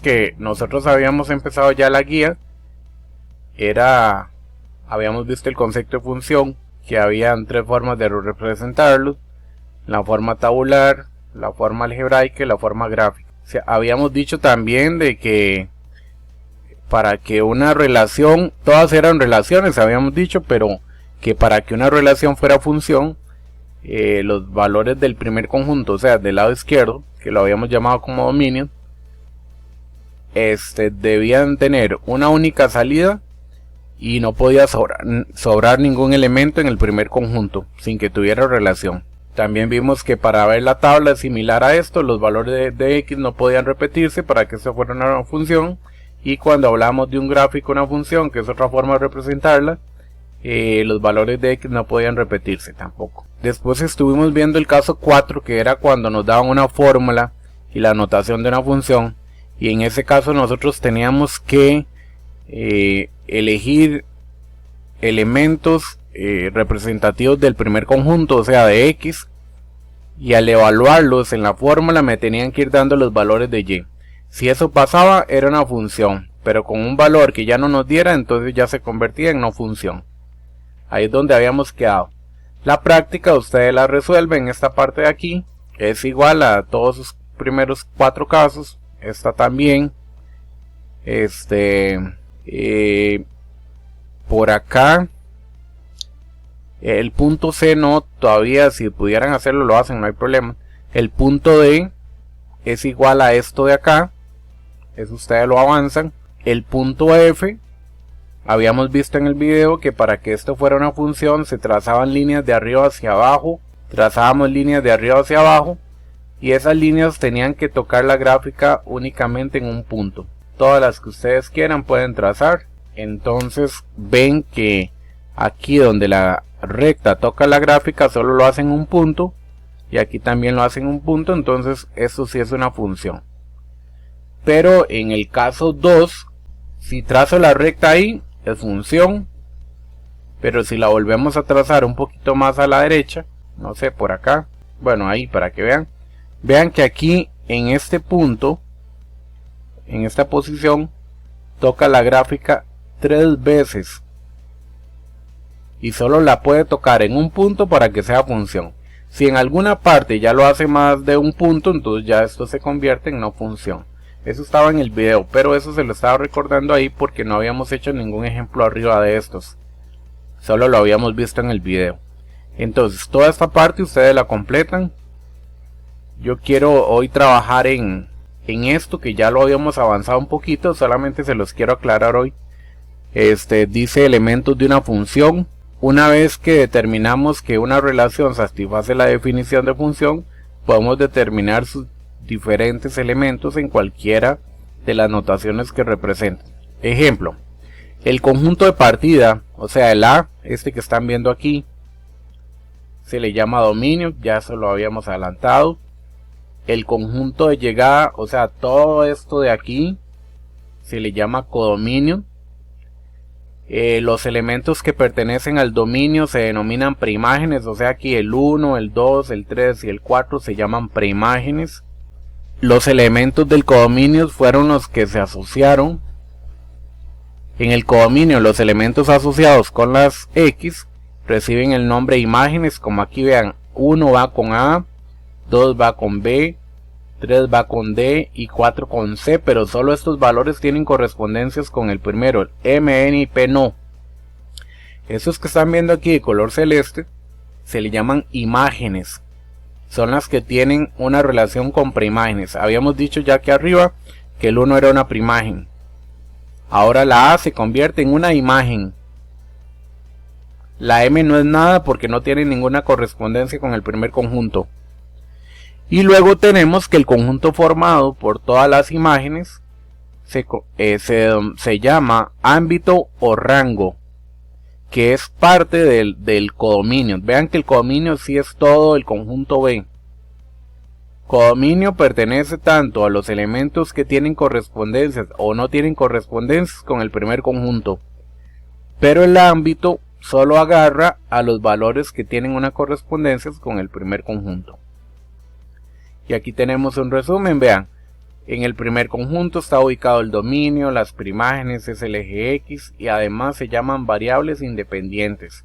que nosotros habíamos empezado ya la guía. Habíamos visto el concepto de función, que habían tres formas de representarlo: la forma tabular, la forma algebraica y la forma gráfica. O sea, habíamos dicho también de que para que una relación, todas eran relaciones, habíamos dicho, pero que para que una relación fuera función, los valores del primer conjunto, o sea, del lado izquierdo, que lo habíamos llamado como dominio, debían tener una única salida y no podía sobrar ningún elemento en el primer conjunto sin que tuviera relación. También vimos que para ver la tabla similar a esto, los valores de x no podían repetirse para que esto fuera una función. Y cuando hablamos de un gráfico, una función, que es otra forma de representarla, los valores de x no podían repetirse tampoco. Después estuvimos viendo el caso 4, que era cuando nos daban una fórmula y la notación de una función. Y en ese caso nosotros teníamos que elegir elementos representativos del primer conjunto, o sea de x, y al evaluarlos en la fórmula me tenían que ir dando los valores de y. Si eso pasaba, era una función, pero con un valor que ya no nos diera, entonces ya se convertía en no función. Ahí es donde habíamos quedado. La práctica ustedes la resuelven. Esta parte de aquí es igual a todos sus primeros 4 casos. Esta también. Por acá el punto C no, todavía si pudieran hacerlo lo hacen, no hay problema. El punto D es igual a esto de acá, eso ustedes lo avanzan. El punto F, habíamos visto en el video que para que esto fuera una función se trazaban líneas de arriba hacia abajo, trazábamos líneas de arriba hacia abajo, y esas líneas tenían que tocar la gráfica únicamente en un punto. Todas las que ustedes quieran pueden trazar. Entonces ven que aquí donde la recta toca la gráfica solo lo hacen un punto, y aquí también lo hacen un punto. Entonces esto sí es una función. Pero en el caso 2, si trazo la recta ahí es función, pero si la volvemos a trazar un poquito más a la derecha, no sé, por acá, bueno, ahí para que vean que aquí en este punto, en esta posición, toca la gráfica 3 veces y solo la puede tocar en un punto para que sea función. Si en alguna parte ya lo hace más de un punto, entonces ya esto se convierte en no función. Eso estaba en el video, pero eso se lo estaba recordando ahí porque no habíamos hecho ningún ejemplo arriba de estos, solo lo habíamos visto en el video. Entonces toda esta parte ustedes la completan. Yo quiero hoy trabajar en esto que ya lo habíamos avanzado un poquito, solamente se los quiero aclarar hoy. Dice elementos de una función. Una vez que determinamos que una relación satisface la definición de función, podemos determinar sus diferentes elementos en cualquiera de las notaciones que representan. Ejemplo, el conjunto de partida, o sea el A, que están viendo aquí, se le llama dominio, ya eso lo habíamos adelantado. El conjunto de llegada, o sea todo esto de aquí, se le llama codominio. Los elementos que pertenecen al dominio se denominan preimágenes, o sea aquí el 1, el 2, el 3 y el 4 se llaman preimágenes. Los elementos del codominio fueron los que se asociaron. En el codominio los elementos asociados con las X reciben el nombre de imágenes, como aquí vean, 1 va con A, 2 va con B, 3 va con D y 4 con C, pero solo estos valores tienen correspondencias con el primero, el M, N y P no. Estos que están viendo aquí de color celeste se le llaman imágenes, son las que tienen una relación con preimágenes. Habíamos dicho ya aquí arriba que el 1 era una preimagen. Ahora la A se convierte en una imagen. La M no es nada porque no tiene ninguna correspondencia con el primer conjunto. Y luego tenemos que el conjunto formado por todas las imágenes se llama ámbito o rango, que es parte del codominio. Vean que el codominio sí es todo el conjunto B. Codominio pertenece tanto a los elementos que tienen correspondencias o no tienen correspondencias con el primer conjunto, pero el ámbito solo agarra a los valores que tienen una correspondencia con el primer conjunto. Y aquí tenemos un resumen, vean, En el primer conjunto está ubicado el dominio, las preimágenes es el eje X y además se llaman variables independientes.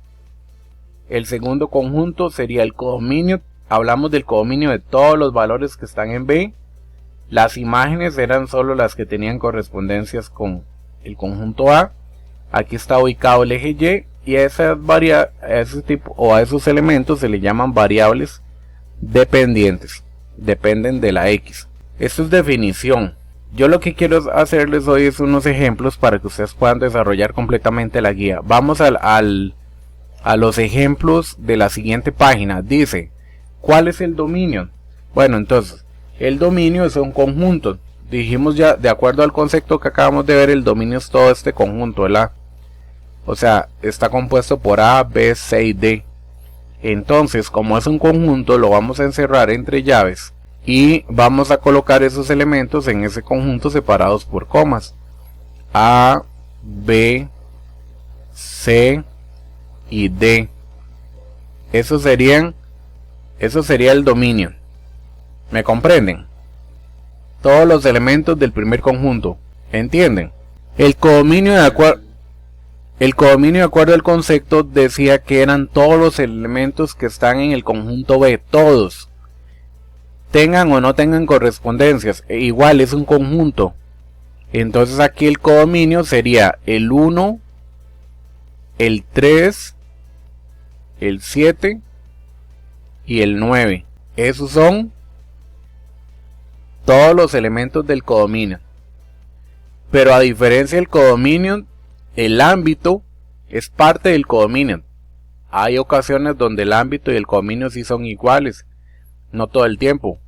El segundo conjunto sería el codominio. Hablamos del codominio de todos los valores que están en B. Las imágenes eran solo las que tenían correspondencias con el conjunto A. Aquí está ubicado el eje Y y a esos elementos se le llaman variables dependientes. Dependen de la X. Esto es definición. Yo lo que quiero hacerles hoy es unos ejemplos para que ustedes puedan desarrollar completamente la guía. Vamos a los ejemplos de la siguiente página. Dice, ¿cuál es el dominio? Bueno, entonces, el dominio es un conjunto. Dijimos ya, de acuerdo al concepto que acabamos de ver, el dominio es todo este conjunto, ¿verdad? O sea, está compuesto por A, B, C y D. Entonces, como es un conjunto, lo vamos a encerrar entre llaves. Y vamos a colocar esos elementos en ese conjunto separados por comas. A, B, C y D. Eso sería el dominio. ¿Me comprenden? Todos los elementos del primer conjunto. ¿Entienden? El codominio de acuerdo al concepto decía que eran todos los elementos que están en el conjunto B. Todos. Tengan o no tengan correspondencias. Igual es un conjunto. Entonces aquí el codominio sería el 1, el 3, el 7 y el 9. Esos son todos los elementos del codominio. Pero a diferencia del codominio, el ámbito es parte del codominio. Hay ocasiones donde el ámbito y el codominio sí son iguales. No todo el tiempo.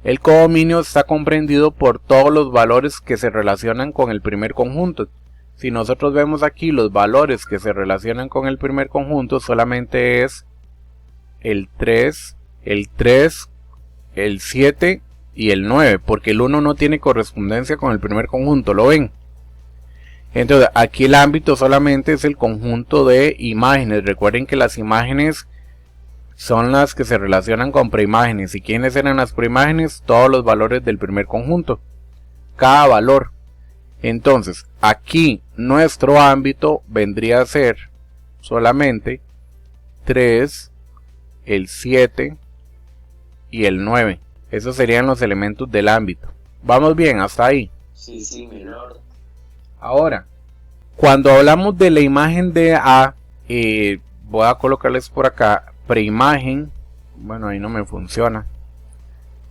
El codominio está comprendido por todos los valores que se relacionan con el primer conjunto. Si nosotros vemos aquí los valores que se relacionan con el primer conjunto, solamente es el 3, el 7 y el 9, porque el 1 no tiene correspondencia con el primer conjunto, ¿lo ven? Entonces aquí el ámbito solamente es el conjunto de imágenes. Recuerden que las imágenes son las que se relacionan con preimágenes. ¿Y quiénes eran las preimágenes? Todos los valores del primer conjunto. Cada valor. Entonces, aquí nuestro ámbito vendría a ser solamente 3, el 7 y el 9. Esos serían los elementos del ámbito. ¿Vamos bien hasta ahí? Sí, mi lord. Ahora, cuando hablamos de la imagen de A, voy a colocarles por acá preimagen. Bueno, ahí no me funciona.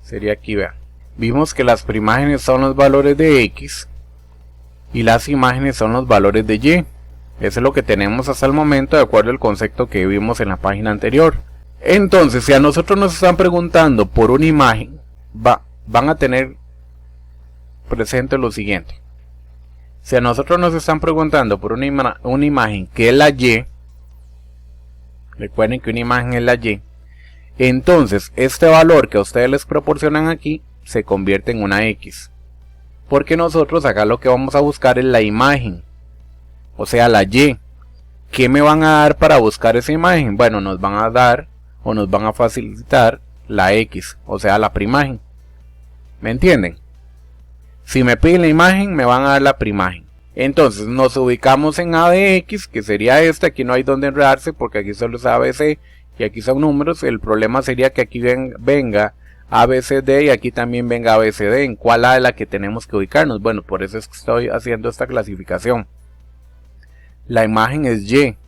Sería aquí, vean. Vimos que las preimágenes son los valores de X y las imágenes son los valores de Y. Eso es lo que tenemos hasta el momento de acuerdo al concepto que vimos en la página anterior. Entonces, si a nosotros nos están preguntando por una imagen, van a tener presente lo siguiente. Si a nosotros nos están preguntando por una imagen que es la Y, recuerden que una imagen es la Y, entonces este valor que a ustedes les proporcionan aquí se convierte en una X. Porque nosotros acá lo que vamos a buscar es la imagen, o sea la Y. ¿Qué me van a dar para buscar esa imagen? Bueno, nos van a dar o nos van a facilitar la X, o sea la preimagen. ¿Me entienden? Si me piden la imagen, me van a dar la preimagen. Entonces nos ubicamos en A de X, que sería esta. Aquí no hay donde enredarse porque aquí solo es ABC y aquí son números. El problema sería que aquí venga ABCD y aquí también venga ABCD. ¿En cuál A es la que tenemos que ubicarnos? Bueno, por eso es que estoy haciendo esta clasificación. La imagen es Y.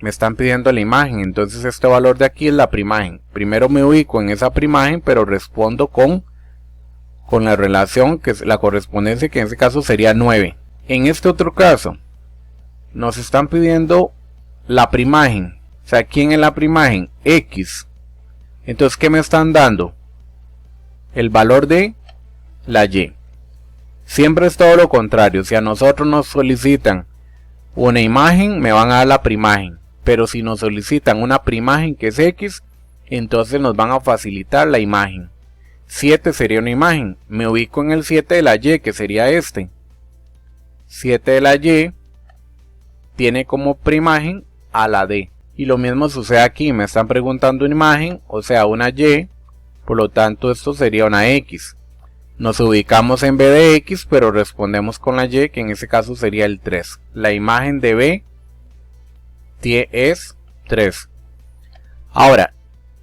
Me están pidiendo la imagen, entonces este valor de aquí es la preimagen. Primero me ubico en esa preimagen, pero respondo con la relación, que es la correspondencia, que en este caso sería 9. En este otro caso, nos están pidiendo la preimagen. O sea, ¿quién es la preimagen? X. Entonces, ¿qué me están dando? El valor de la Y. Siempre es todo lo contrario. Si a nosotros nos solicitan una imagen, me van a dar la preimagen. Pero si nos solicitan una preimagen que es X, entonces nos van a facilitar la imagen. 7 sería una imagen. Me ubico en el 7 de la Y, que sería este. 7 de la Y tiene como preimagen a la D. Y lo mismo sucede aquí. Me están preguntando una imagen, o sea una Y. Por lo tanto esto sería una X. Nos ubicamos en B de X, pero respondemos con la Y, que en ese caso sería el 3. La imagen de B es 3. Ahora,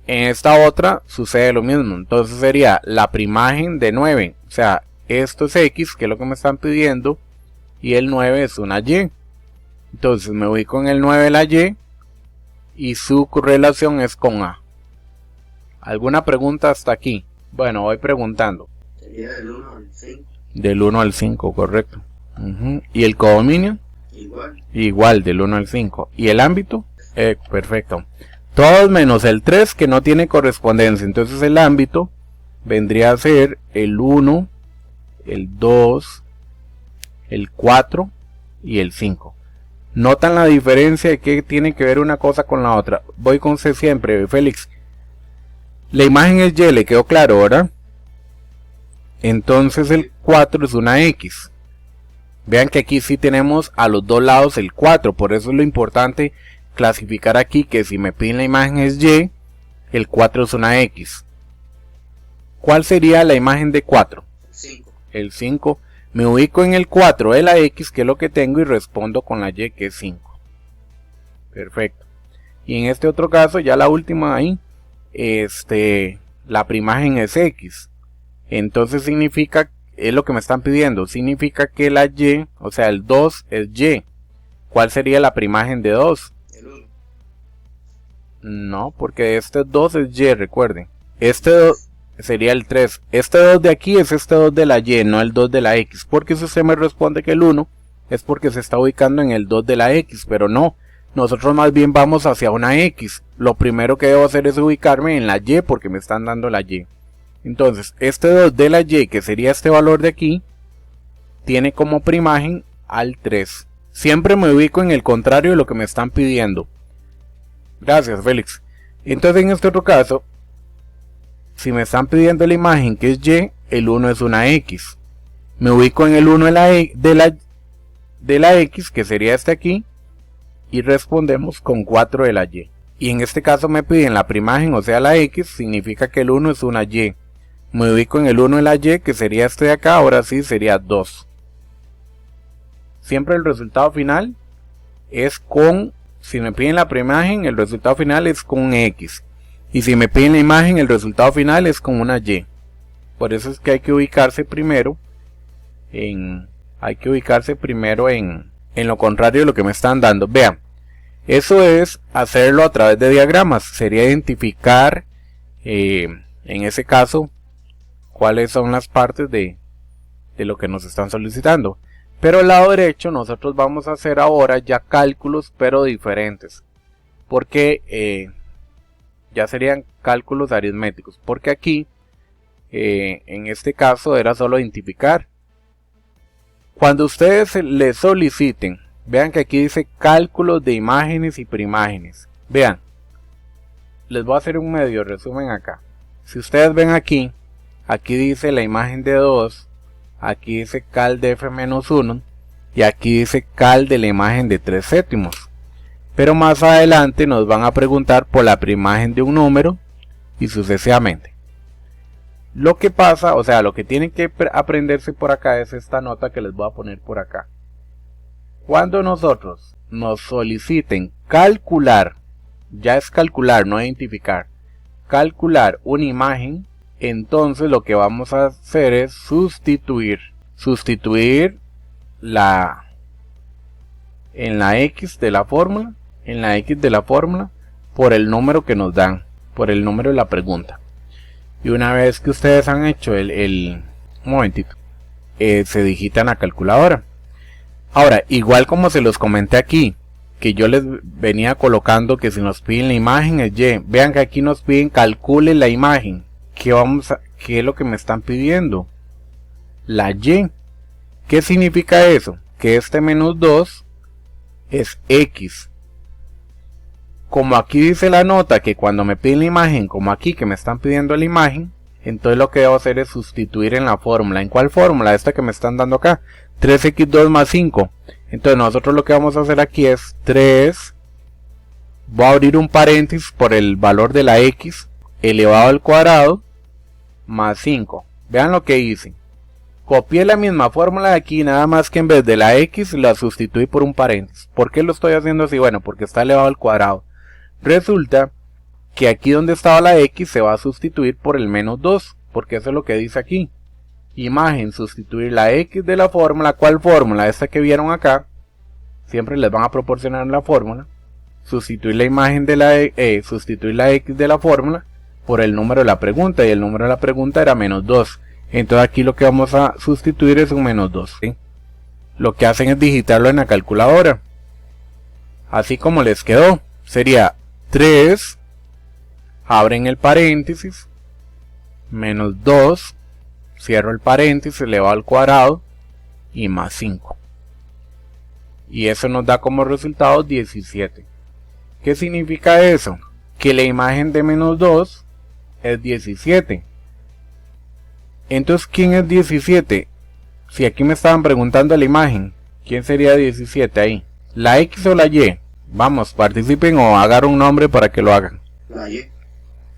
en esta otra sucede lo mismo. Entonces sería la primagen de 9. O sea, esto es X, que es lo que me están pidiendo, y el 9 es una Y. Entonces me ubico en el 9 la Y, y su correlación es con A. ¿Alguna pregunta hasta aquí? Bueno, voy preguntando. Sería del 1 al 5. Del 1 al 5, correcto. ¿Y el codominio? Igual. Igual, del 1 al 5. ¿Y el ámbito? Perfecto. Todos menos el 3 que no tiene correspondencia. Entonces el ámbito vendría a ser el 1, el 2, el 4 y el 5. ¿Notan la diferencia de qué tiene que ver una cosa con la otra? Voy con C siempre, Félix. La imagen es Y, le quedó claro, ¿verdad? Entonces el 4 es una X. Vean que aquí sí tenemos a los dos lados el 4. Por eso es lo importante clasificar aquí que si me piden la imagen es Y, el 4 es una X. ¿Cuál sería la imagen de 4? 5. El 5. Me ubico en el 4 de la X, que es lo que tengo, y respondo con la Y, que es 5. Perfecto. Y en este otro caso, ya la última ahí, la primagen es X. Entonces significa, es lo que me están pidiendo, significa que la Y, o sea el 2 es Y. ¿Cuál sería la primagen de 2? El 1. No, porque este 2 es Y, recuerden. Este 2 sería el 3. Este 2 de aquí es este 2 de la Y, no el 2 de la X. Porque si usted me responde que el 1 es porque se está ubicando en el 2 de la X, pero no. Nosotros más bien vamos hacia una X. Lo primero que debo hacer es ubicarme en la Y porque me están dando la Y. Entonces, este 2 de la Y, que sería este valor de aquí, tiene como primagen al 3. Siempre me ubico en el contrario de lo que me están pidiendo. Gracias, Félix. Entonces, en este otro caso, si me están pidiendo la imagen que es Y, el 1 es una X. Me ubico en el 1 de la X, que sería este aquí, y respondemos con 4 de la Y. Y en este caso me piden la primagen, o sea la X, significa que el 1 es una Y. Me ubico en el 1 de la Y, que sería este de acá, ahora sí sería 2. Siempre el resultado final es con, si me piden la primagen, el resultado final es con un X. Y si me piden la imagen, el resultado final es con una Y. Por eso es que hay que ubicarse primero en lo contrario de lo que me están dando. Vean, eso es hacerlo a través de diagramas. Sería identificar, en ese caso, cuáles son las partes de lo que nos están solicitando. Pero al lado derecho nosotros vamos a hacer ahora ya cálculos, pero diferentes. Porque ya serían cálculos aritméticos. Porque aquí, en este caso, era solo identificar. Cuando ustedes les soliciten, vean que aquí dice cálculos de imágenes y primágenes. Vean, les voy a hacer un medio resumen acá. Si ustedes ven aquí, aquí dice la imagen de 2, aquí dice cal de f-1 y aquí dice cal de la imagen de 3/7. Pero más adelante nos van a preguntar por la primagen de un número y sucesivamente. Lo que pasa, o sea, lo que tienen que aprenderse por acá es esta nota que les voy a poner por acá. Cuando nosotros nos soliciten calcular, ya es calcular, no identificar, calcular una imagen, entonces lo que vamos a hacer es sustituir en la X de la fórmula, por el número que nos dan, por el número de la pregunta. Y una vez que ustedes han hecho un momentito, se digitan a calculadora. Ahora, igual como se los comenté aquí, que yo les venía colocando que si nos piden la imagen es Y. Vean que aquí nos piden calcule la imagen. ¿Qué es lo que me están pidiendo? La Y. ¿Qué significa eso? Que este menos 2 es X. Como aquí dice la nota que cuando me piden la imagen, como aquí que me están pidiendo la imagen, entonces lo que debo hacer es sustituir en la fórmula. ¿En cuál fórmula? Esta que me están dando acá. 3x2 más 5. Entonces nosotros lo que vamos a hacer aquí es 3. Voy a abrir un paréntesis por el valor de la X elevado al cuadrado más 5. Vean lo que hice. Copié la misma fórmula de aquí, nada más que en vez de la x la sustituí por un paréntesis. ¿Por qué lo estoy haciendo así? Bueno, porque está elevado al cuadrado. Resulta que aquí donde estaba la x se va a sustituir por el menos 2, porque eso es lo que dice aquí. Imagen, sustituir la x de la fórmula. ¿Cuál fórmula? Esta que vieron acá. Siempre les van a proporcionar la fórmula. Sustituir la imagen de la sustituir la x de la fórmula por el número de la pregunta, y el número de la pregunta era menos 2. Entonces aquí lo que vamos a sustituir es un menos 2, ¿sí? Lo que hacen es digitarlo en la calculadora. Así como les quedó, sería 3, abren el paréntesis, menos 2, cierro el paréntesis, elevado al cuadrado, y más 5. Y eso nos da como resultado 17. ¿Qué significa eso? Que la imagen de menos 2 es 17. Entonces, ¿quién es 17? Si aquí me estaban preguntando la imagen, ¿quién sería 17 ahí? ¿La X o la Y? Vamos, participen o hagan un nombre para que lo hagan. La Y.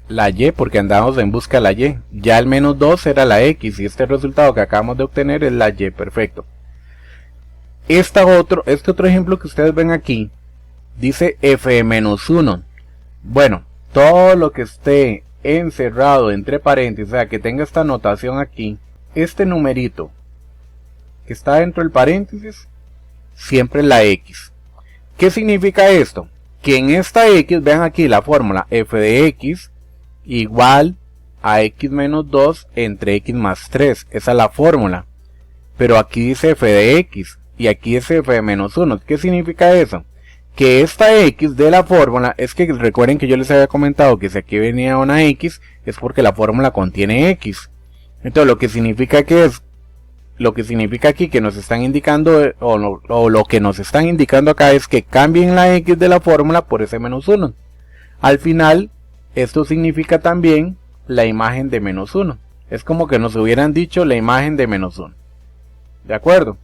La Y, porque andamos en busca de la Y. Ya el menos 2 era la X y este resultado que acabamos de obtener es la Y, perfecto. Este otro ejemplo que ustedes ven aquí dice f de menos 1. Bueno, todo lo que esté encerrado entre paréntesis, o sea, que tenga esta notación aquí, este numerito que está dentro del paréntesis, siempre la X. ¿Qué significa esto? Que en esta X, vean aquí la fórmula, f de X igual a X menos 2 entre X más 3. Esa es la fórmula. Pero aquí dice f de X y aquí dice f de menos 1. ¿Qué significa eso? Que esta X de la fórmula, es que recuerden que yo les había comentado que si aquí venía una X, es porque la fórmula contiene X. Entonces lo que significa aquí que nos están indicando, o lo que nos están indicando acá es que cambien la X de la fórmula por ese menos 1. Al final, esto significa también la imagen de menos 1. Es como que nos hubieran dicho la imagen de menos 1. ¿De acuerdo?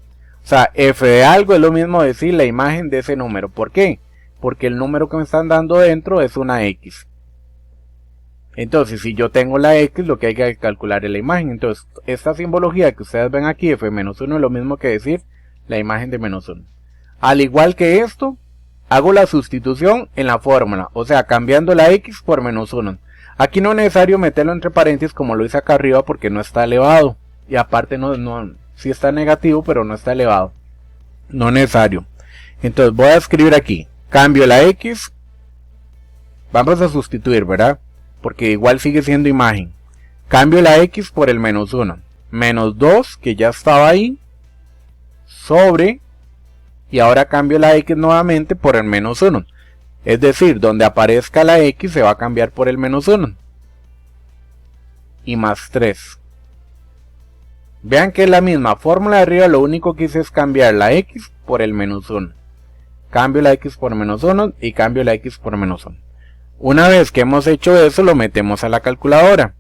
O sea, f de algo es lo mismo decir la imagen de ese número. ¿Por qué? Porque el número que me están dando dentro es una X. Entonces, si yo tengo la X, lo que hay que calcular es la imagen. Entonces, esta simbología que ustedes ven aquí, f de menos 1, es lo mismo que decir la imagen de menos 1. Al igual que esto, hago la sustitución en la fórmula. O sea, cambiando la X por menos 1. Aquí no es necesario meterlo entre paréntesis como lo hice acá arriba porque no está elevado. Y aparte sí está negativo, pero no está elevado. No es necesario. Entonces voy a escribir aquí. Cambio la X. Vamos a sustituir, ¿verdad? Porque igual sigue siendo imagen. Cambio la X por el menos 1. Menos 2, que ya estaba ahí. Sobre. Y ahora cambio la X nuevamente por el menos 1. Es decir, donde aparezca la X se va a cambiar por el menos 1. Y más 3. Vean que es la misma fórmula de arriba, lo único que hice es cambiar la X por el menos 1. Cambio la X por menos 1 y cambio la X por menos 1. Una vez que hemos hecho eso, lo metemos a la calculadora.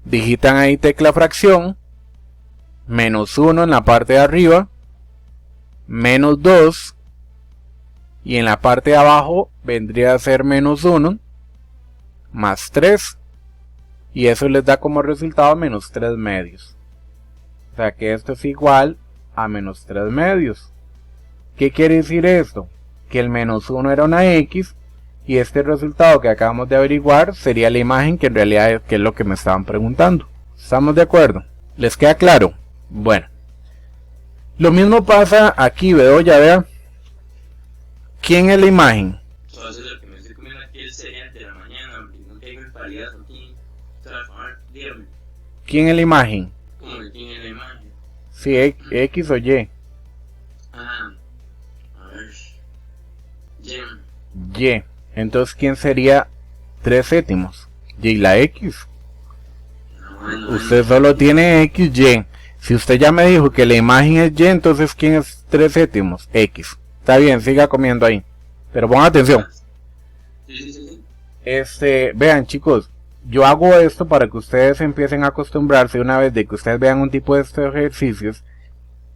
Digitan ahí tecla fracción, menos 1 en la parte de arriba, menos 2, y en la parte de abajo vendría a ser menos 1, más 3, y eso les da como resultado menos 3 medios. O sea que esto es igual a menos 3 medios. ¿Qué quiere decir esto? Que el menos 1 era una X y este resultado que acabamos de averiguar sería la imagen que en realidad es lo que me estaban preguntando. ¿Estamos de acuerdo? ¿Les queda claro? Bueno. Lo mismo pasa aquí, Bedoya, vea. ¿Quién es la imagen? Entonces lo que me estoy comiendo aquí es cereal de la mañana, no tengo palidas aquí. Dígame. ¿Quién es la imagen? ¿Cómo que quién es la imagen? Sí, X o Y. Ah, a ver. Y. Entonces, ¿quién sería 3 séptimos? Y la X. Bueno, Usted solo tiene X, Y. Si usted ya me dijo que la imagen es Y, entonces ¿quién es 3 séptimos? X. Está bien, siga comiendo ahí. Pero pongan atención. Sí. Vean, chicos, yo hago esto para que ustedes empiecen a acostumbrarse una vez de que ustedes vean un tipo de estos ejercicios,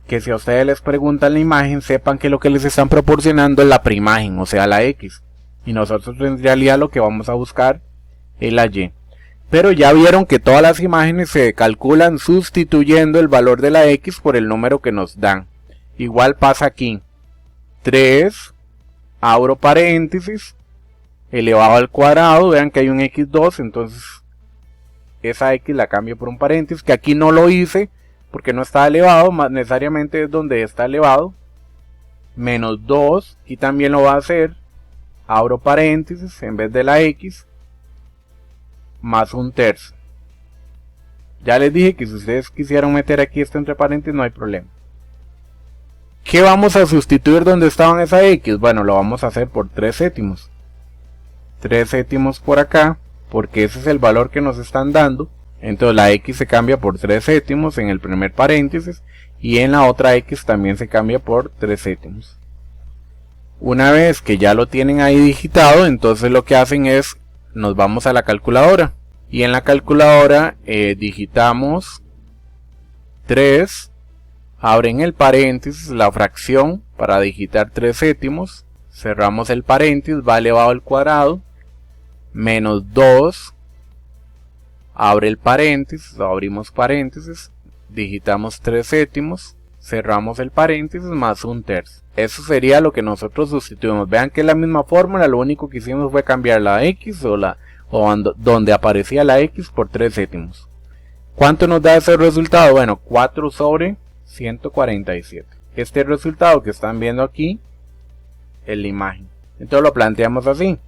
que si a ustedes les preguntan la imagen, sepan que lo que les están proporcionando es la preimagen, o sea la X. Y nosotros en realidad lo que vamos a buscar es la Y. Pero ya vieron que todas las imágenes se calculan sustituyendo el valor de la X por el número que nos dan. Igual pasa aquí. 3, abro paréntesis, elevado al cuadrado, vean que hay un x2, entonces esa x la cambio por un paréntesis, que aquí no lo hice porque no está elevado, más necesariamente es donde está elevado, menos 2, y también lo va a hacer, abro paréntesis en vez de la x, más 1/3. Ya les dije que si ustedes quisieran meter aquí esto entre paréntesis no hay problema. ¿Qué vamos a sustituir donde estaban esa x? Bueno, lo vamos a hacer por 3 séptimos. 3 séptimos por acá, porque ese es el valor que nos están dando. Entonces la x se cambia por 3 séptimos en el primer paréntesis, y en la otra x también se cambia por 3 séptimos. Una vez que ya lo tienen ahí digitado, entonces lo que hacen es, nos vamos a la calculadora, y en la calculadora digitamos 3, abren el paréntesis, la fracción para digitar 3 séptimos, cerramos el paréntesis, va elevado al cuadrado, menos 2, abre el paréntesis, abrimos paréntesis, digitamos 3 séptimos, cerramos el paréntesis, más 1/3. Eso sería lo que nosotros sustituimos. Vean que es la misma fórmula, lo único que hicimos fue cambiar la x o donde aparecía la x por 3 séptimos. ¿Cuánto nos da ese resultado? Bueno, 4 sobre 147. Este resultado que están viendo aquí es la imagen. Entonces lo planteamos así.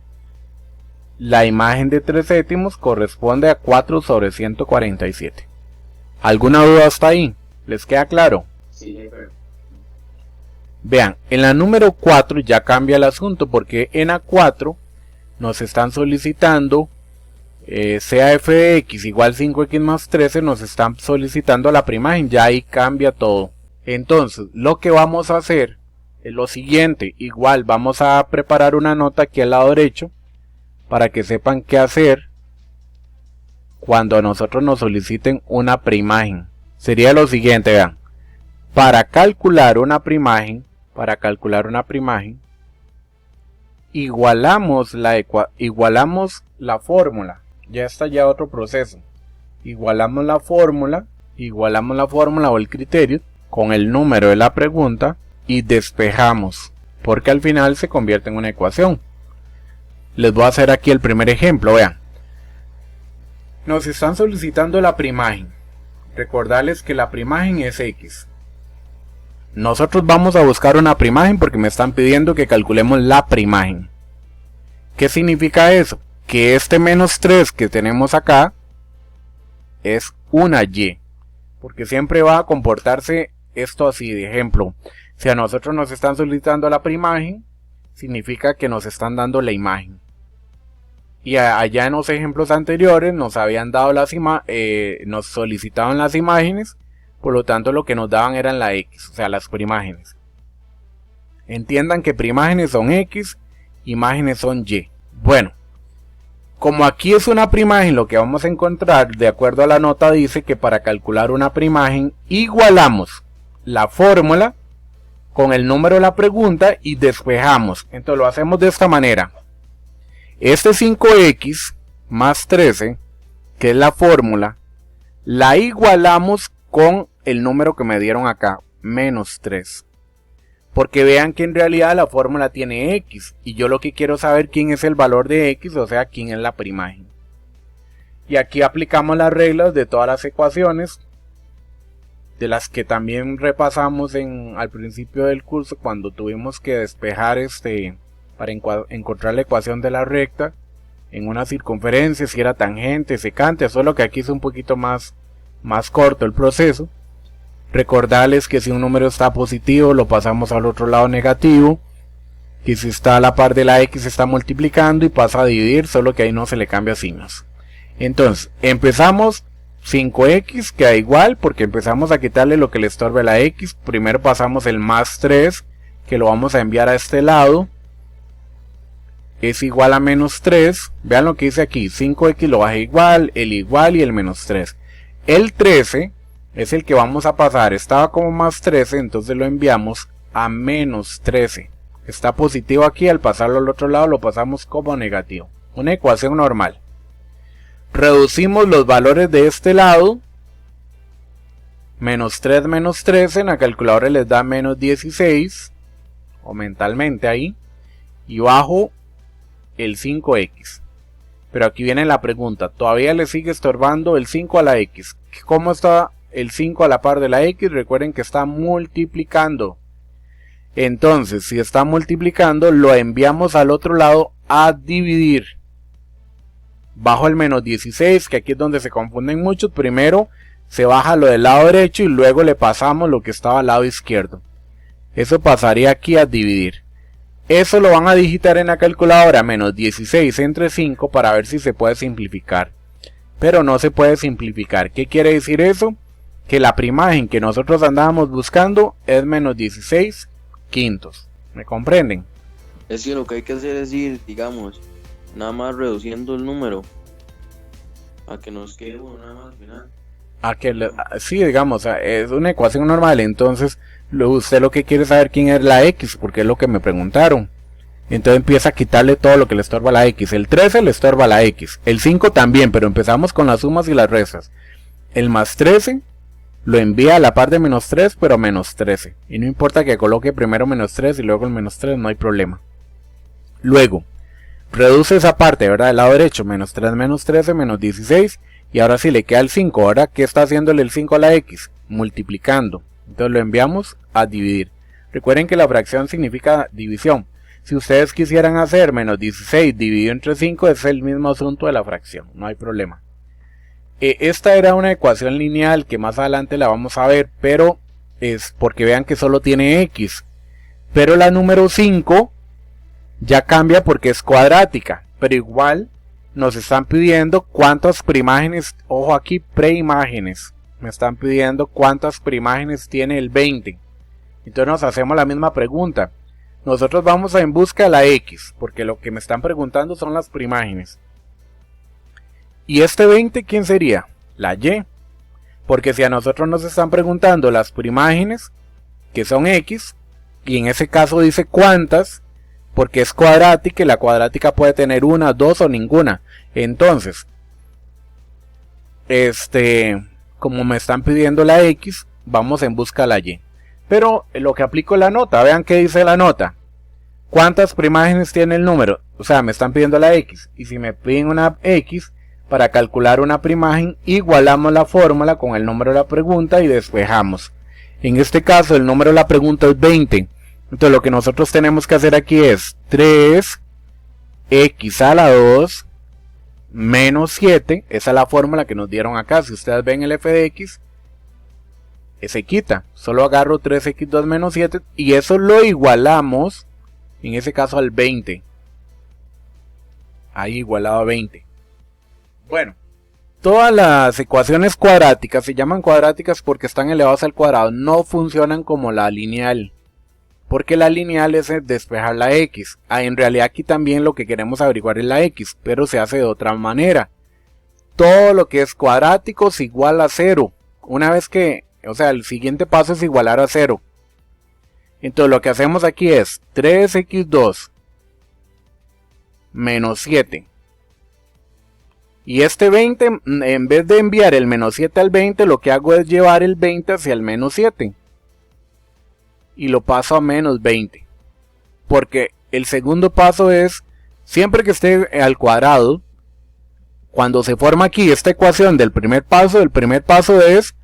La imagen de 3 séptimos corresponde a 4 sobre 147. ¿Alguna duda hasta ahí? ¿Les queda claro? Sí, pero... Vean, en la número 4 ya cambia el asunto, porque en A4 nos están solicitando sea f de x igual 5x más 13, nos están solicitando la primagen, ya ahí cambia todo. Entonces lo que vamos a hacer es lo siguiente, igual vamos a preparar una nota aquí al lado derecho para que sepan qué hacer cuando a nosotros nos soliciten una primagen. Sería lo siguiente, vean, para calcular una primagen, igualamos la fórmula. Ya está ya otro proceso. Igualamos la fórmula o el criterio con el número de la pregunta y despejamos, porque al final se convierte en una ecuación. Les voy a hacer aquí el primer ejemplo, vean. Nos están solicitando la primagen. Recordarles que la primagen es x. Nosotros vamos a buscar una primagen porque me están pidiendo que calculemos la primagen. ¿Qué significa eso? Que este menos 3 que tenemos acá es una y, porque siempre va a comportarse esto así. De ejemplo, si a nosotros nos están solicitando la primagen, significa que nos están dando la imagen. Y allá en los ejemplos anteriores nos habían dado nos solicitaban las imágenes, por lo tanto lo que nos daban eran la x, o sea, las primágenes. Entiendan que primágenes son x, imágenes son y. Bueno, como aquí es una primagen, lo que vamos a encontrar, de acuerdo a la nota, dice que para calcular una primagen igualamos la fórmula con el número de la pregunta y despejamos. Entonces lo hacemos de esta manera. Este 5x más 13, que es la fórmula, la igualamos con el número que me dieron acá, menos 3. Porque vean que en realidad la fórmula tiene x, y yo lo que quiero saber quién es el valor de x, o sea, quién es la primagen. Y aquí aplicamos las reglas de todas las ecuaciones, de las que también repasamos al principio del curso, cuando tuvimos que despejar para encontrar la ecuación de la recta en una circunferencia, si era tangente, secante, solo que aquí es un poquito más corto el proceso. Recordarles que si un número está positivo lo pasamos al otro lado negativo, que si está a la par de la x está multiplicando y pasa a dividir, solo que ahí no se le cambia signos. Entonces empezamos 5x, queda igual porque empezamos a quitarle lo que le estorbe a la x. Primero pasamos el más 3, que lo vamos a enviar a este lado, es igual a menos 3. Vean lo que dice aquí, 5x lo bajé igual, el igual y el menos 3. El 13 es el que vamos a pasar, estaba como más 13, entonces lo enviamos a menos 13. Está positivo aquí, al pasarlo al otro lado lo pasamos como negativo. Una ecuación normal. Reducimos los valores de este lado. Menos 3 menos 13, en la calculadora les da menos 16. O mentalmente ahí. Y bajo el 5x. Pero aquí viene la pregunta. Todavía le sigue estorbando el 5 a la x. ¿Cómo está el 5 a la par de la x? Recuerden que está multiplicando. Entonces, si está multiplicando, lo enviamos al otro lado a dividir. Bajo el menos 16, que aquí es donde se confunden muchos. Primero se baja lo del lado derecho y luego le pasamos lo que estaba al lado izquierdo. Eso pasaría aquí a dividir. Eso lo van a digitar en la calculadora, menos 16 entre 5, para ver si se puede simplificar. Pero no se puede simplificar. ¿Qué quiere decir eso? Que la primagen que nosotros andábamos buscando es menos 16 quintos. ¿Me comprenden? Es que lo que hay que hacer es ir, digamos, nada más reduciendo el número a que nos quede uno nada más al final. Sí, digamos, es una ecuación normal. Entonces usted lo que quiere es saber quién es la x, porque es lo que me preguntaron. Entonces empieza a quitarle todo lo que le estorba a la x. El 13 le estorba a la x, el 5 también, pero empezamos con las sumas y las restas. El más 13 lo envía a la par de menos 3, pero menos 13. Y no importa que coloque primero menos 3 y luego el menos 3, no hay problema. Luego, reduce esa parte, ¿verdad? Del lado derecho, menos 3 menos 13, menos 16. Y ahora sí le queda el 5. Ahora, ¿qué está haciéndole el 5 a la x? Multiplicando. Entonces lo enviamos a dividir. Recuerden que la fracción significa división. Si ustedes quisieran hacer menos 16 dividido entre 5, es el mismo asunto de la fracción. No hay problema. Esta era una ecuación lineal que más adelante la vamos a ver, pero es porque vean que solo tiene x. Pero la número 5 ya cambia porque es cuadrática, pero igual nos están pidiendo cuántas preimágenes, ojo aquí, preimágenes, me están pidiendo cuántas preimágenes tiene el 20. Entonces nos hacemos la misma pregunta. Nosotros vamos en busca de la x, porque lo que me están preguntando son las preimágenes. ¿Y este 20 quién sería? La y. Porque si a nosotros nos están preguntando las preimágenes, que son x, y en ese caso dice cuántas, porque es cuadrática y la cuadrática puede tener una, dos o ninguna. Entonces, como me están pidiendo la x, vamos en busca de la y. Pero lo que aplico es la nota. Vean qué dice la nota. ¿Cuántas preimágenes tiene el número? O sea, me están pidiendo la x. Y si me piden una x, para calcular una preimagen, igualamos la fórmula con el número de la pregunta y despejamos. En este caso, el número de la pregunta es 20. Entonces, lo que nosotros tenemos que hacer aquí es 3x a la 2 menos 7. Esa es la fórmula que nos dieron acá. Si ustedes ven el f de x, se quita. Solo agarro 3x2 menos 7 y eso lo igualamos, en ese caso, al 20. Ahí igualado a 20. Bueno, todas las ecuaciones cuadráticas se llaman cuadráticas porque están elevadas al cuadrado. No funcionan como la lineal, porque la lineal es despejar la x. En realidad aquí también lo que queremos averiguar es la x, pero se hace de otra manera. Todo lo que es cuadrático es igual a 0. Una vez que, o sea, el siguiente paso es igualar a 0. Entonces lo que hacemos aquí es 3x2 menos 7. Y este 20, en vez de enviar el menos 7 al 20, lo que hago es llevar el 20 hacia el menos 7. Y lo paso a menos 20. Porque el segundo paso es, siempre que esté al cuadrado, cuando se forma aquí esta ecuación del primer paso, el primer paso es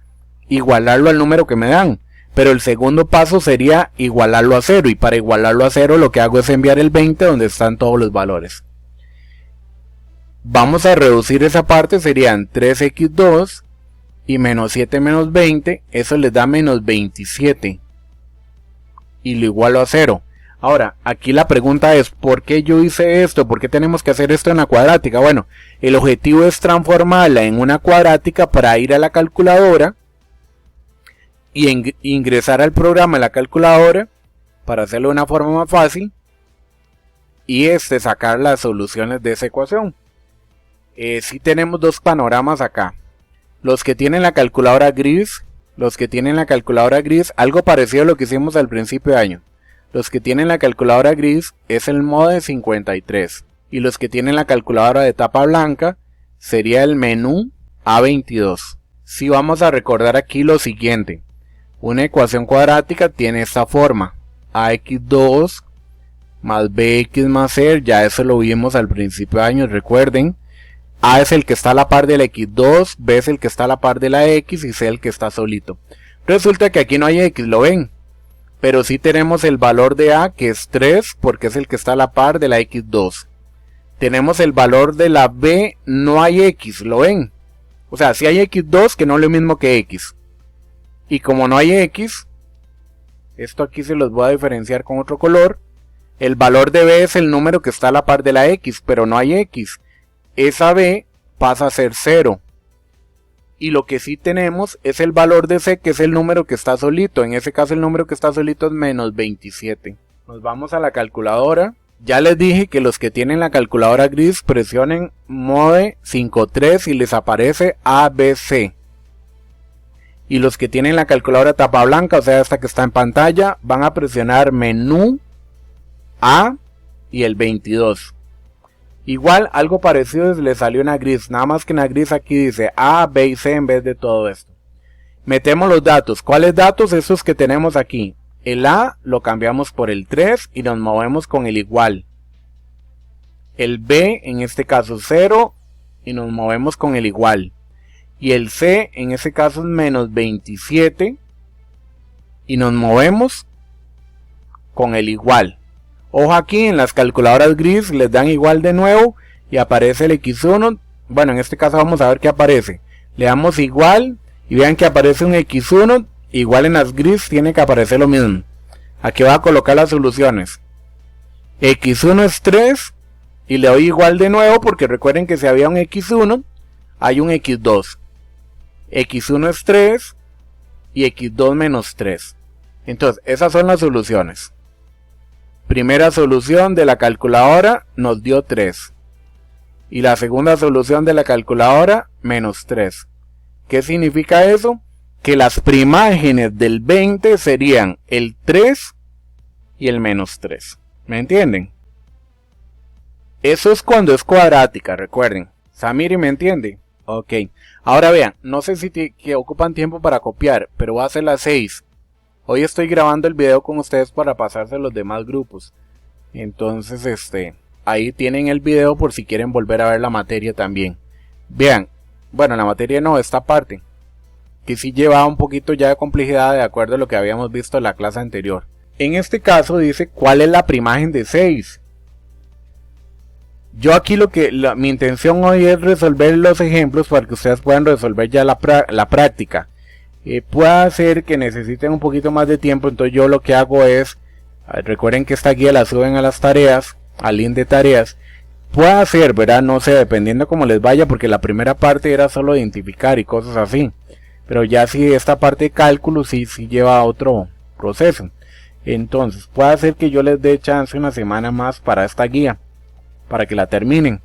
igualarlo al número que me dan. Pero el segundo paso sería igualarlo a 0. Y para igualarlo a 0 lo que hago es enviar el 20 donde están todos los valores. Vamos a reducir esa parte, serían 3x2 y menos 7 menos 20, eso les da menos 27. Y lo igualo a 0. Ahora, aquí la pregunta es, ¿por qué yo hice esto? ¿Por qué tenemos que hacer esto en la cuadrática? Bueno, el objetivo es transformarla en una cuadrática para ir a la calculadora y ingresar al programa de la calculadora para hacerlo de una forma más fácil y sacar las soluciones de esa ecuación. Sí tenemos dos panoramas acá. Los que tienen la calculadora gris, algo parecido a lo que hicimos al principio de año. Los que tienen la calculadora gris es el MODE 53. Y los que tienen la calculadora de tapa blanca sería el menú A22. Si vamos a recordar aquí lo siguiente, una ecuación cuadrática tiene esta forma, ax2 más bx más c, ya eso lo vimos al principio de año, recuerden, a es el que está a la par de la x2, b es el que está a la par de la x y c el que está solito. Resulta que aquí no hay x, ¿lo ven? Pero sí tenemos el valor de a, que es 3, porque es el que está a la par de la x2. Tenemos el valor de la b, no hay x, ¿lo ven? O sea, si hay x2, que no es lo mismo que x. Y como no hay x, esto aquí se los voy a diferenciar con otro color. El valor de b es el número que está a la par de la x, pero no hay x. Esa b pasa a ser 0. Y lo que sí tenemos es el valor de c, que es el número que está solito. En ese caso el número que está solito es menos 27. Nos vamos a la calculadora. Ya les dije que los que tienen la calculadora gris presionen mode 53 y les aparece ABC. Y los que tienen la calculadora tapa blanca, o sea esta que está en pantalla, van a presionar menú A y el 22. Igual algo parecido les salió en la gris, nada más que en la gris aquí dice A, B y C en vez de todo esto. Metemos los datos. ¿Cuáles datos? Esos que tenemos aquí. El A lo cambiamos por el 3 y nos movemos con el igual. El B en este caso 0 y nos movemos con el igual. Y el C en este caso es menos 27 y nos movemos con el igual. Ojo aquí, en las calculadoras gris les dan igual de nuevo y aparece el x1. Bueno, en este caso vamos a ver qué aparece. Le damos igual y vean que aparece un x1. Igual en las gris tiene que aparecer lo mismo. Aquí voy a colocar las soluciones. x1 es 3 y le doy igual de nuevo porque recuerden que si había un x1 hay un x2. x1 es 3 y x2 menos 3. Entonces esas son las soluciones. Primera solución de la calculadora nos dio 3. Y la segunda solución de la calculadora menos 3. ¿Qué significa eso? Que las primágenes del 20 serían el 3 y el menos 3. ¿Me entienden? Eso es cuando es cuadrática, recuerden. Samiri, ¿me entiende? Ok. Ahora vean, no sé si que ocupan tiempo para copiar, pero voy a hacer las 6. Hoy estoy grabando el video con ustedes para pasarse a los demás grupos. Entonces, ahí tienen el video por si quieren volver a ver la materia también. Vean, bueno, la materia no, esta parte. Que sí lleva un poquito ya de complejidad de acuerdo a lo que habíamos visto en la clase anterior. En este caso dice cuál es la primágen de 6. Yo aquí mi intención hoy es resolver los ejemplos para que ustedes puedan resolver ya la práctica. Puede ser que necesiten un poquito más de tiempo, entonces yo lo que hago es, recuerden que esta guía la suben a las tareas, al link de tareas. Puede ser, ¿verdad? No sé, dependiendo cómo les vaya, porque la primera parte era solo identificar y cosas así. Pero ya si esta parte de cálculo sí lleva a otro proceso. Entonces, puede ser que yo les dé chance una semana más para esta guía, para que la terminen.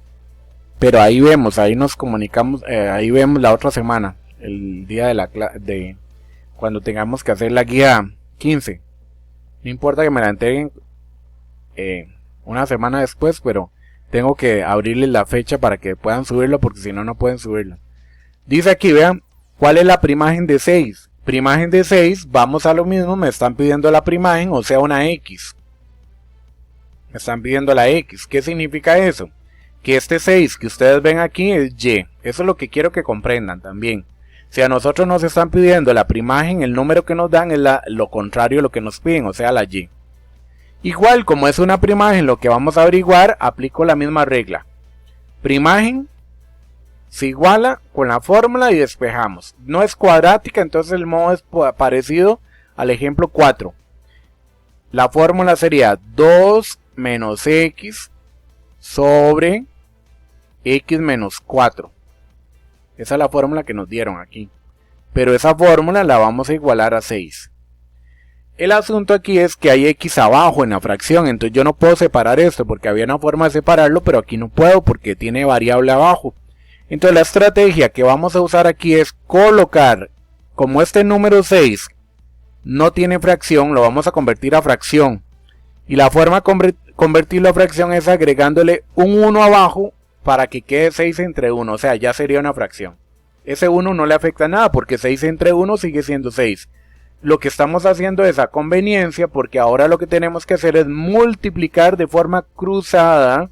Pero ahí vemos, ahí nos comunicamos, ahí vemos la otra semana. El día de cuando tengamos que hacer la guía 15. No importa que me la entreguen una semana después, pero tengo que abrirles la fecha para que puedan subirlo, porque si no, no pueden subirlo. Dice aquí, vean, ¿cuál es la primágen de 6? Primágen de 6, vamos a lo mismo, me están pidiendo la primágen, o sea una x. Me están pidiendo la x. ¿Qué significa eso? Que este 6 que ustedes ven aquí es y. Eso es lo que quiero que comprendan también. Si a nosotros nos están pidiendo la primágen, el número que nos dan es lo contrario a lo que nos piden, o sea la y. Igual, como es una primágen, lo que vamos a averiguar, aplico la misma regla. Primágen se iguala con la fórmula y despejamos. No es cuadrática, entonces el modo es parecido al ejemplo 4. La fórmula sería 2 menos x sobre x menos 4. Esa es la fórmula que nos dieron aquí. Pero esa fórmula la vamos a igualar a 6. El asunto aquí es que hay x abajo en la fracción. Entonces yo no puedo separar esto porque había una forma de separarlo. Pero aquí no puedo porque tiene variable abajo. Entonces la estrategia que vamos a usar aquí es colocar, como este número 6 no tiene fracción, lo vamos a convertir a fracción. Y la forma de convertirlo a fracción es agregándole un 1 abajo para que quede 6 entre 1, o sea, ya sería una fracción. Ese 1 no le afecta nada porque 6 entre 1 sigue siendo 6. Lo que estamos haciendo es a conveniencia, porque ahora lo que tenemos que hacer es multiplicar de forma cruzada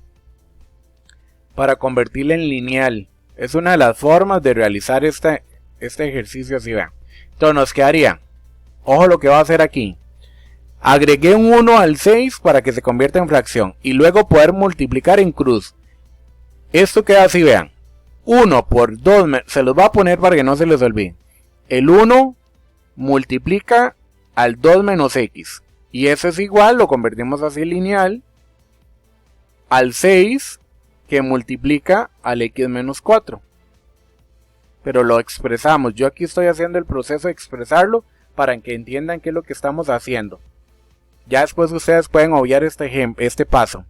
para convertirla en lineal. Es una de las formas de realizar este ejercicio así, vean. Entonces nos quedaría, ojo lo que va a hacer aquí. Agregué un 1 al 6 para que se convierta en fracción y luego poder multiplicar en cruz. Esto queda así, vean. 1 por 2, se los va a poner para que no se les olvide. El 1 multiplica al 2 menos x. Y eso es igual, lo convertimos así lineal, al 6 que multiplica al x menos 4. Pero lo expresamos. Yo aquí estoy haciendo el proceso de expresarlo para que entiendan qué es lo que estamos haciendo. Ya después ustedes pueden obviar este paso.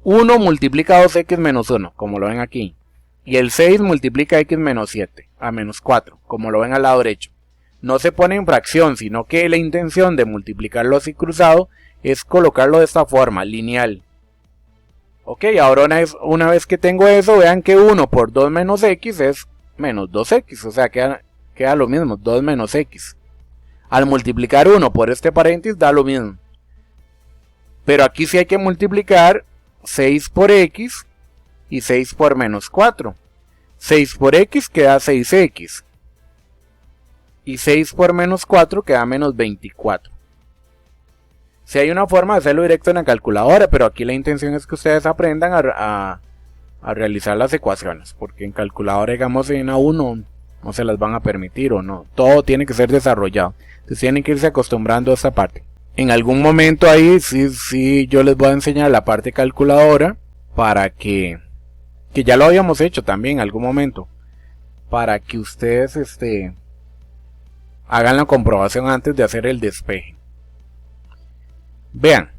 1 multiplica 2x menos 1, como lo ven aquí. Y el 6 multiplica x menos 7 a menos 4, como lo ven al lado derecho. No se pone en fracción, sino que la intención de multiplicarlo así cruzado es colocarlo de esta forma, lineal. Ok, ahora una vez que tengo eso, vean que 1 por 2 menos x es menos 2x, o sea, queda lo mismo, 2 menos x. Al multiplicar 1 por este paréntesis da lo mismo. Pero aquí sí hay que multiplicar 6 por x y 6 por menos 4. 6 por x queda 6x. Y 6 por menos 4 queda menos 24. Si hay una forma de hacerlo directo en la calculadora, pero aquí la intención es que ustedes aprendan a realizar las ecuaciones. Porque en calculadora, digamos, en A1 no se las van a permitir o no. Todo tiene que ser desarrollado. Entonces tienen que irse acostumbrando a esta parte. En algún momento ahí sí yo les voy a enseñar la parte calculadora para que ya lo habíamos hecho también en algún momento. Para que ustedes hagan la comprobación antes de hacer el despeje. Vean.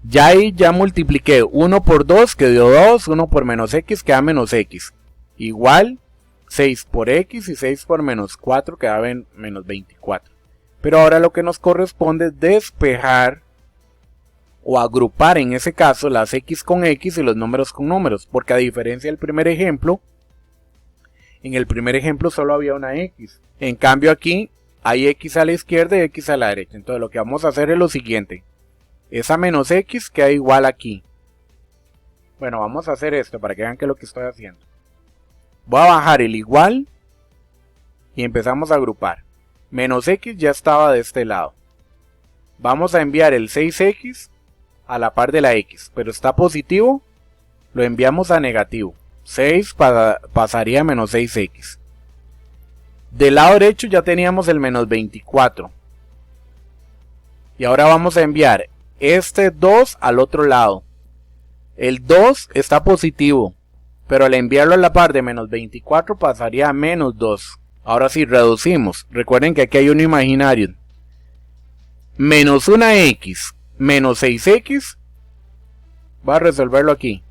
Ya ahí ya multipliqué 1 por 2 que dio 2, 1 por menos x queda menos x. Igual 6 por x y 6 por menos 4 queda menos 24. Pero ahora lo que nos corresponde es despejar o agrupar en ese caso las x con x y los números con números. Porque a diferencia del primer ejemplo, en el primer ejemplo solo había una x. En cambio aquí hay x a la izquierda y x a la derecha. Entonces lo que vamos a hacer es lo siguiente. Esa menos x queda igual aquí. Bueno, vamos a hacer esto para que vean qué es lo que estoy haciendo. Voy a bajar el igual y empezamos a agrupar. Menos x ya estaba de este lado. Vamos a enviar el 6x a la par de la x, pero está positivo, lo enviamos a negativo. 6 pasaría a menos 6x. Del lado derecho ya teníamos el menos 24. Y ahora vamos a enviar este 2 al otro lado. El 2 está positivo, pero al enviarlo a la par de menos 24 pasaría a menos 2. Ahora sí, reducimos. Recuerden que aquí hay un imaginario. Menos una x menos 6x. Voy a resolverlo aquí.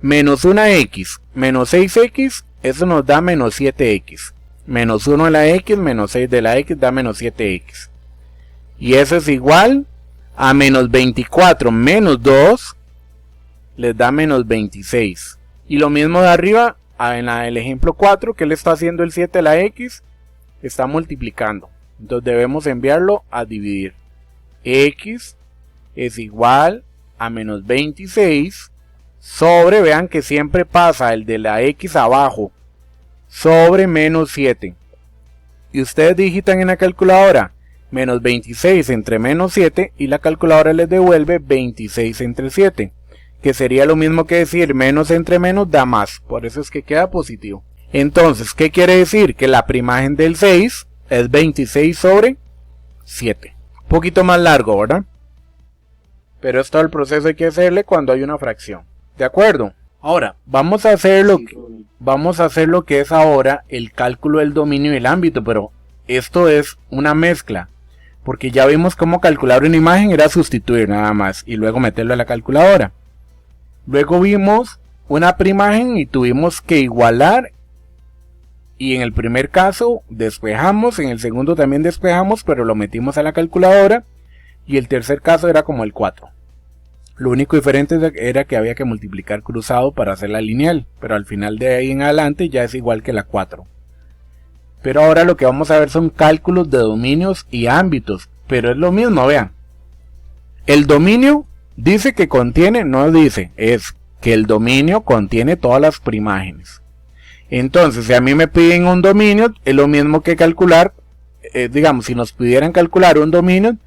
Menos una x menos 6x. Eso nos da menos 7x. Menos 1 de la x menos 6 de la x da menos 7x. Y eso es igual a menos 24 menos 2. Les da menos 26. Y lo mismo de arriba. En el ejemplo 4, que le está haciendo el 7 a la x, está multiplicando. Entonces debemos enviarlo a dividir. X es igual a menos 26 sobre, vean que siempre pasa el de la x abajo, sobre menos 7. Y ustedes digitan en la calculadora menos 26 entre menos 7 y la calculadora les devuelve 26 entre 7. Que sería lo mismo que decir menos entre menos da más, por eso es que queda positivo. Entonces, ¿qué quiere decir? Que la primagen del 6 es 26 sobre 7. Un poquito más largo, ¿verdad? Pero es todo el proceso que hay que hacerle cuando hay una fracción. ¿De acuerdo? Ahora, vamos a hacer lo que es ahora el cálculo del dominio y el ámbito, pero esto es una mezcla. Porque ya vimos cómo calcular una imagen era sustituir nada más y luego meterlo a la calculadora. Luego vimos una primagen y tuvimos que igualar. Y en el primer caso despejamos, en el segundo también despejamos, pero lo metimos a la calculadora. Y el tercer caso era como el 4. Lo único diferente era que había que multiplicar cruzado para hacer la lineal, pero al final de ahí en adelante ya es igual que la 4. Pero ahora lo que vamos a ver son cálculos de dominios y ámbitos, pero es lo mismo, vean. El dominio dice que contiene, no dice, es que el dominio contiene todas las primágenes. Entonces, si a mí me piden un dominio, es lo mismo que calcular, digamos, si nos pidieran calcular un dominio,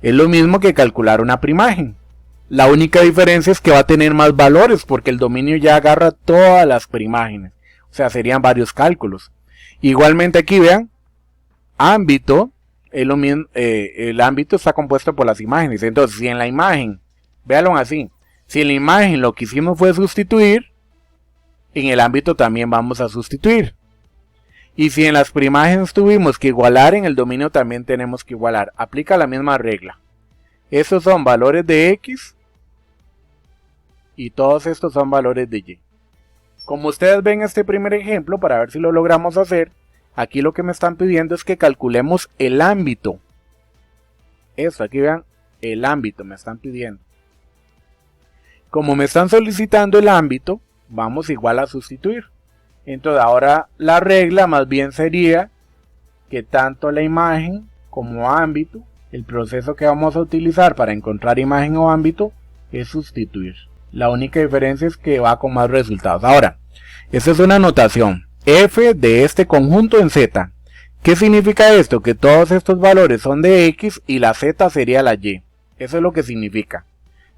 es lo mismo que calcular una primágen. La única diferencia es que va a tener más valores porque el dominio ya agarra todas las primágenes. O sea, serían varios cálculos. Igualmente aquí vean, ámbito, es lo mismo, el ámbito está compuesto por las imágenes. Entonces, si en la imagen, véanlo así, si en la imagen lo que hicimos fue sustituir, en el ámbito también vamos a sustituir. Y si en las primágenes tuvimos que igualar, en el dominio también tenemos que igualar. Aplica la misma regla. Estos son valores de X y todos estos son valores de Y. Como ustedes ven este primer ejemplo, para ver si lo logramos hacer, aquí lo que me están pidiendo es que calculemos el ámbito. Esto, aquí vean, el ámbito me están pidiendo. Como me están solicitando el ámbito, vamos igual a sustituir. Entonces ahora la regla más bien sería que tanto la imagen como ámbito, el proceso que vamos a utilizar para encontrar imagen o ámbito es sustituir. La única diferencia es que va con más resultados. Ahora, esta es una notación. F de este conjunto en Z. ¿Qué significa esto? Que todos estos valores son de X y la Z sería la Y. Eso es lo que significa.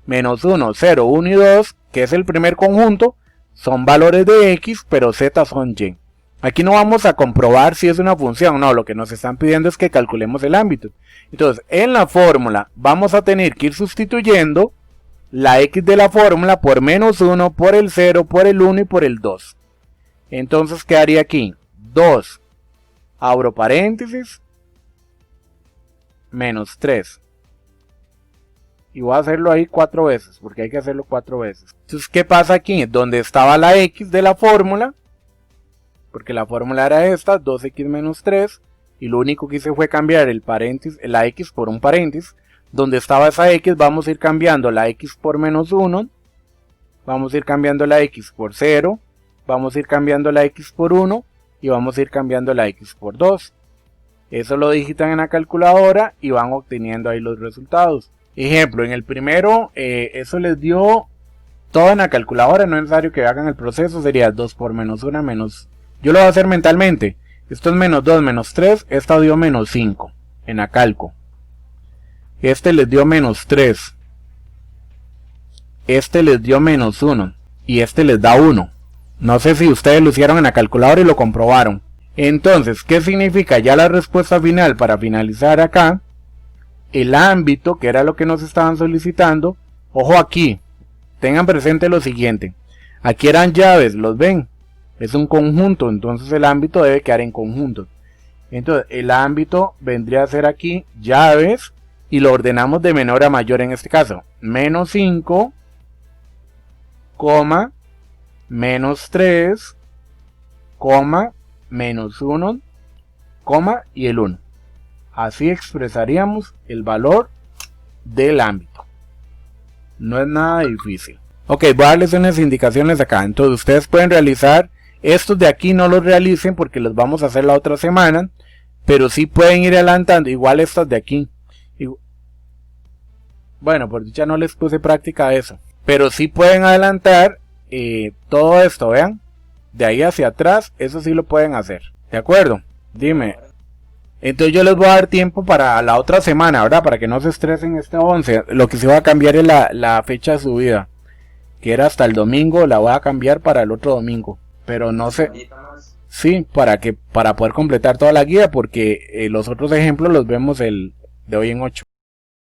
Menos 1, 0, 1 y 2, que es el primer conjunto, son valores de X, pero Z son Y. Aquí no vamos a comprobar si es una función, no, lo que nos están pidiendo es que calculemos el ámbito. Entonces, en la fórmula vamos a tener que ir sustituyendo la X de la fórmula por menos 1, por el 0, por el 1 y por el 2. Entonces quedaría aquí 2, abro paréntesis, menos 3. Y voy a hacerlo ahí 4 veces, porque hay que hacerlo 4 veces. Entonces, ¿qué pasa aquí? Donde estaba la X de la fórmula, porque la fórmula era esta, 2X menos 3, y lo único que hice fue cambiar el paréntesis, la X por un paréntesis. Donde estaba esa X, vamos a ir cambiando la X por menos 1, vamos a ir cambiando la X por 0, vamos a ir cambiando la X por 1, y vamos a ir cambiando la X por 2. Eso lo digitan en la calculadora y van obteniendo ahí los resultados. Ejemplo, en el primero, eso les dio todo en la calculadora, no es necesario que hagan el proceso, sería 2 por menos 1 menos... Yo lo voy a hacer mentalmente. Esto es menos 2 menos 3, esta dio menos 5 en la calco. Este les dio menos 3. Este les dio menos 1. Y este les da 1. No sé si ustedes lo hicieron en la calculadora y lo comprobaron. Entonces, ¿qué significa ya la respuesta final para finalizar acá? El ámbito, que era lo que nos estaban solicitando. Ojo aquí, tengan presente lo siguiente. Aquí eran llaves, ¿los ven? Es un conjunto, entonces el ámbito debe quedar en conjunto. Entonces, el ámbito vendría a ser aquí llaves. Y lo ordenamos de menor a mayor en este caso. Menos 5, menos 3, menos 1, y el 1. Así expresaríamos el valor del ámbito. No es nada difícil. Ok, voy a darles unas indicaciones acá. Entonces ustedes pueden realizar estos de aquí, no los realicen porque los vamos a hacer la otra semana. Pero sí pueden ir adelantando, igual estas de aquí. Bueno, por dicha no les puse práctica a eso. Pero sí pueden adelantar todo esto, vean. De ahí hacia atrás, eso sí lo pueden hacer. ¿De acuerdo? Dime. Entonces yo les voy a dar tiempo para la otra semana, ¿verdad? Para que no se estresen este 11. Lo que sí va a cambiar es la fecha de subida. Que era hasta el domingo, la voy a cambiar para el otro domingo. Pero no sé. Sí, para poder completar toda la guía, porque los otros ejemplos los vemos de hoy en 8.